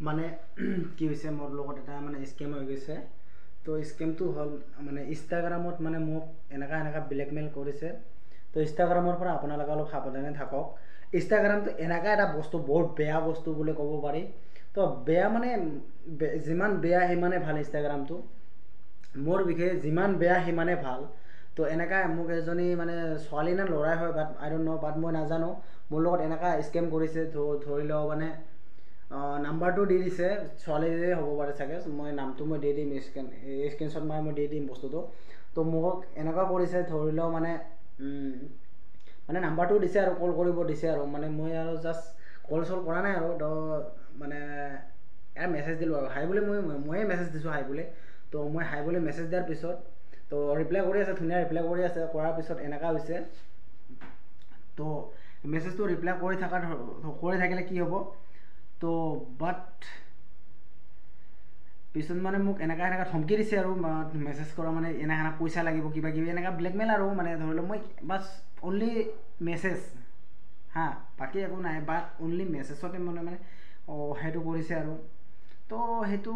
মানে কি হৈছে মোৰ লগত এটা মানে স্কেম হৈ গৈছে তো স্কেমটো হ'ল মানে ইনষ্টাগ্ৰামত মানে মোক এনেকা ব্লেকমেইল কৰিছে তো ইনষ্টাগ্ৰামৰ পৰা আপোনালোকে অলপ সাৱধানে থাকক ইনষ্টাগ্ৰামটো এনেকা এটা বস্তু বহুত বেয়া বস্তু বুলি ক'ব পাৰি তো বেয়া মানে যিমান বেয়া সিমানে ভাল ইনষ্টাগ্ৰামটো মোৰ বিষয়ে যিমান বেয়া সিমানে ভাল তো এনেকা মোক এজনী মানে ছোৱালী না ল'ৰাই হয় বাট আই ডোণ্ট ন' বাট মই নাজানো মোৰ লগত এনেকা স্কেম কৰিছে ধৰি লওক মানে নাম্বাৰটো দি দিছে ছোৱালীৰে হ'ব পাৰে চাগে মই নামটো মই দি দিম স্ক্ৰীনশ্বট মাৰি মই দি দিম বস্তুটো তো মোক এনেকুৱা কৰিছে ধৰি লওক মানে নাম্বাৰটো দিছে আৰু কল কৰিব দিছে আৰু মানে মই আৰু জাষ্ট কল চল কৰা নাই আৰু তো মানে ইয়াৰ মেছেজ দিলোঁ আৰু হাই বুলি ময়ে মেছেজ দিছোঁ হাই বুলি তো মই হাই বুলি মেছেজ দিয়াৰ পিছত তো ৰিপ্লাই কৰি আছে ধুনীয়া ৰিপ্লাই কৰি আছে কৰাৰ পিছত এনেকুৱা হৈছে তো মেছেজটো ৰিপ্লাই কৰি থাকিলে কি হ'ব তো বাট পিছত মানে মোক এনেকা ধমকি দিছে আৰু মেছেজ কৰা মানে এনেকা পইচা লাগিব কিবা কিবি এনেকা ব্লেকমেইল আৰু মানে ধৰি লওক মই বাছ অনলি মেছেজ হা বাকী একো নাই বাট অনলি মেছেজতে মানে সেইটো কৰিছে আৰু তো সেইটো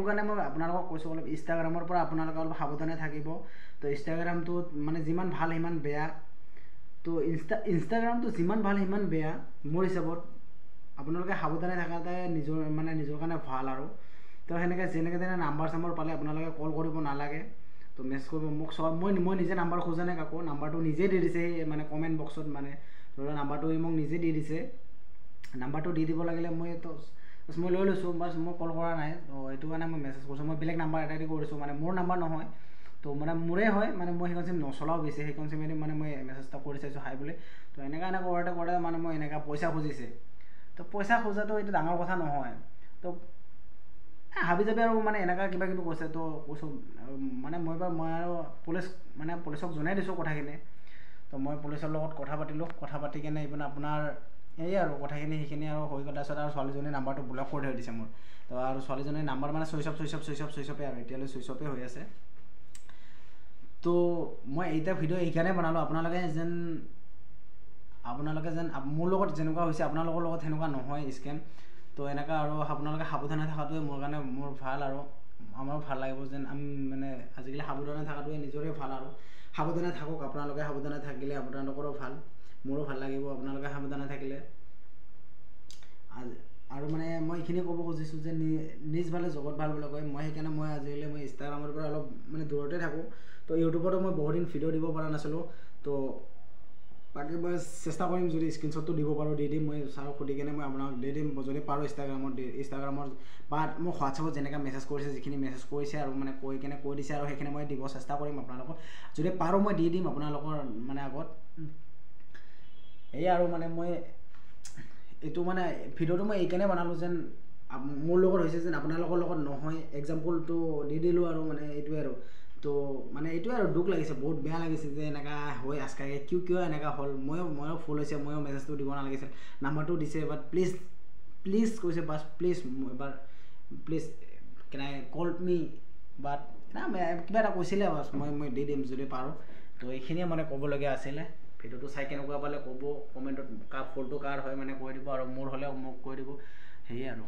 কাৰণে মই আপোনালোকক কৈছোঁ অলপ ইনষ্টাগ্ৰামৰ পৰা আপোনালোকে অলপ সাৱধানে থাকিব তো ইনষ্টাগ্ৰামটোত মানে যিমান ভাল সিমান বেয়া তো ইনষ্টাগ্ৰামটো যিমান ভাল সিমান বেয়া মোৰ হিচাপত আপোনালোকে সাৱধানে থকাতে নিজৰ কাৰণে ভাল আৰু তো সেনেকৈ যেনেকৈ নাম্বাৰ চাম্বাৰ পালে আপোনালোকে কল কৰিব নালাগে তো মেছেজ কৰিব মোক চব মই নিজে নাম্বাৰ খোজা নাই কাকো নাম্বাৰটো নিজে দি দিছে সেই মানে কমেণ্ট বক্সত মানে ধৰি লওক নাম্বাৰটো মোক নিজে দি দিছে নাম্বাৰটো দি দিব লাগিলে মই লৈ লৈছোঁ বাছ মই কল কৰা নাই তো সেইটো কাৰণে মই মেছেজ কৰিছোঁ মই বেলেগ নাম্বাৰ এটা দি কৰিছোঁ মানে মোৰ নাম্বাৰ নহয় তো মানে মোৰে হয় মানে মই সেইখন চিম নচলাও বেছি সেইখন চিমেদি মানে মই মেছেজ এটা কৰি চাইছোঁ হাই বুলি তো এনেকৈ কৰোঁতে মানে মই এনেকৈ পইচা খুজিছে তো পইচা খোজাটো এইটো ডাঙৰ কথা নহয় তো হাবি যাবি আৰু মানে এনেকুৱা কিবা কিবি কৈছে তো কৈছোঁ মানে মই আৰু পুলিচক জনাই দিছোঁ কথাখিনি তো মই পুলিচৰ লগত কথা পাতি কেনে ইপিনে আপোনাৰ এই আৰু কথাখিনি সেইখিনি আৰু হৈ গ'ল তাৰপিছত আৰু ছোৱালীজনীৰ নাম্বাৰটো ব্লক কৰি থৈ দিছে মোৰ তো আৰু ছোৱালীজনীৰ নাম্বাৰ মানে চুইচ অফে আৰু এতিয়ালৈ চুইচ অফে হৈ আছে তো মই এতিয়া ভিডিঅ' এইকাৰণে বনালোঁ আপোনালোকে যেন মোৰ লগত যেনেকুৱা হৈছে আপোনালোকৰ লগত সেনেকুৱা নহয় স্কেম তো এনেকুৱা আৰু আপোনালোকে সাৱধানে থকাটোৱে মোৰ কাৰণে মোৰ ভাল আৰু আমাৰো ভাল লাগিব যেন আমি মানে আজিকালি সাৱধানে থকাটোৱে নিজৰে ভাল আৰু সাৱধানে থাকক আপোনালোকে সাৱধানে থাকিলে আপোনালোকৰো ভাল মোৰো ভাল লাগিব আপোনালোকে সাৱধানে থাকিলে আৰু মানে মই এইখিনি ক'ব খুজিছোঁ যে নিজ ভালে জগত ভাল বুলি কয় মই সেইকাৰণে মই আজিকালি মই ইনষ্টাগ্ৰামৰ পৰা অলপ মানে দূৰতে থাকোঁ তো ইউটিউবতো মই বহুত দিন ভিডিঅ' দিব পৰা নাছিলোঁ তো বাকী মই চেষ্টা কৰিম যদি স্ক্ৰীনশ্বটটো দিব পাৰোঁ দি দিম মই ছাৰক সুধি কেনে মই আপোনাক দি দিম যদি পাৰোঁ ইনষ্টাগ্ৰামৰ বা মোক হোৱাটছএপত যেনেকৈ মেছেজ কৰিছে যিখিনি মেছেজ কৰিছে আৰু মানে কৈ দিছে আৰু সেইখিনি মই দিব চেষ্টা কৰিম আপোনালোকক যদি পাৰোঁ মই দি দিম আপোনালোকৰ মানে আগত এই আৰু মানে মই এইটো মানে ভিডিঅ'টো মই এইকাৰণে বনালোঁ যেন মোৰ লগত হৈছে যেন আপোনালোকৰ লগত নহয় এক্সাম্পলটো দি দিলোঁ আৰু মানে এইটোৱে আৰু তো মানে এইটোৱে আৰু দুখ লাগিছে বহুত বেয়া লাগিছে যে এনেকুৱা হৈ আজকাকে কিয় এনেকুৱা হ'ল ময়ো ফুল হৈছে ময়ো মেছেজটো দিব নালাগিছিল নাম্বাৰটো দিছে বাট প্লিজ কৈছে বাছ এবাৰ প্লিজ কেন আই কল মি বাট কিবা এটা কৈছিলে বাছ মই দি দিম যদি পাৰোঁ তো এইখিনিয়ে মানে ক'বলগীয়া আছিলে ভিডিঅ'টো চাই কেনেকুৱা পালে ক'ব কমেণ্টত ফোনটো কাৰ হয় মানে কৈ দিব আৰু মোৰ হ'লেও মোক কৈ দিব সেয়ে আৰু